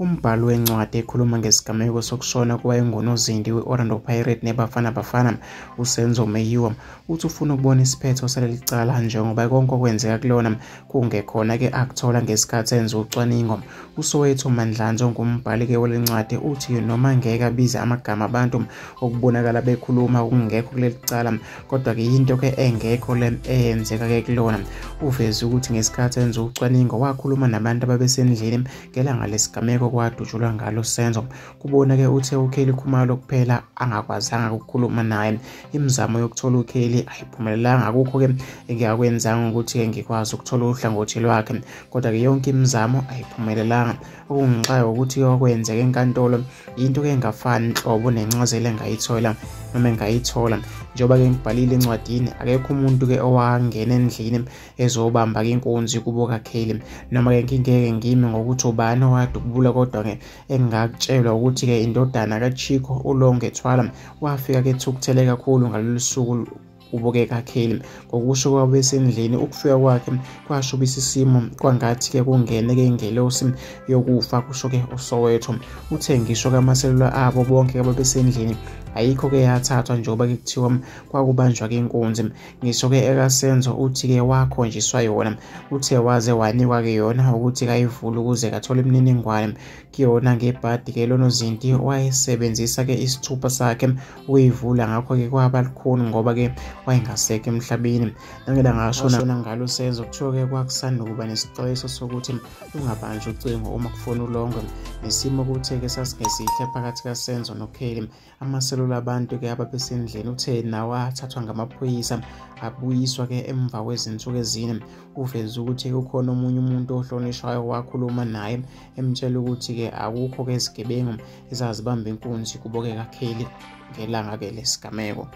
Umbhalo wencwadi ekhuluma ngesigameko sokushona kowayengunozinti we-Orlando Pirates neBafana Bafana uSenzo Meyiwa uthi ufuna ukubona isiphetho saleli cala njengoba konke okwenzeka kulona kungekhona-ke akuthola ngesikhathi enza ucwaningo. uSoweto Mandlanza ongumbhali-ke walencwadi uthi noma ngeke abize amagama abantu okubonakala bekhuluma okungekho kuleli cala, kodwa-ke into-ke engekho le eyenzeka-ke kulona. Uveze ukuthi ngesikhathi enza ucwaningo wakhuluma nabantu ababesendlini ngelanga lesigameko kwadutshulwa ngalo Senzo. Kubona-ke uthe uKelly Khumalo kuphela angakwazanga ukukhuluma naye. Imizamo yokuthola uKelly ayiphumelelanga, akukho-ke engakwenzanga ukuthi-ke ngikwazi ukuthola uhlangothi lwakhe, kodwa-ke yonke imizamo ayiphumelelanga. Okungenxa ukuthi okwenzeka enkantolo into-ke engafani nhlobo nencazelo engayithola njengoba-ke ngibhalile encwadini, akekho umuntu-ke owangena endlini ezobamba-ke inkunzi kubo kaKelly, noma-ke ngingeke ngime ngokuthi ubani owade ukubula, kodwa-ke engakutshelwa ukuthi-ke indodana kaChiko uLongethwala wafika-ke ethukuthele kakhulu ngalolu suku kubo-ke kaKelly. Ngokusho kwabesendlini ukufika kwakhe kwashubisa isimo kwangathi-ke kungene-ke ingelosi yokufa, kusho-ke uSoweto. Uthe ngisho kamaselula abo bonke ababesendlini ayikho-ke yathathwa njengoba-ke kuthiwa kwakubanjwa-ke inkunzi. Ngisho-ke ekaSenzo uthi-ke wakhonjiswa yona, uthe waze wanikwa-ke yona ukuthi kayivule ukuze kathole imininingwane kuyona ngebhadi-ke lonozinti wayesebenzisa-ke isithupha sakhe ukuyivula, ngakho-ke kwaba lukhuni ngoba-ke wayengasekho emhlabeni. Nangela ngashona ngalo Senzo kuthiwa-ke kwakusanda kuba nesixwayiso sokuthi lungabanjwa ucingo uma kufuna ulongwe. Nesimo kuthe-ke sasingesihle phakathi kaSenzo noKelly. Amaselula abantu-ke ababesendlini uthe nawo athathwa ngamaphoyisa abuyiswa-ke emva kwezinsuku ezine. Uveze ukuthi kukhona omunye umuntu ohlonishwayo wakhuluma naye emtshela ukuthi-ke akukho-ke izigebengu ezazibamba inkunzi kubo-ke kaKelly ngelanga-ke lesigameko.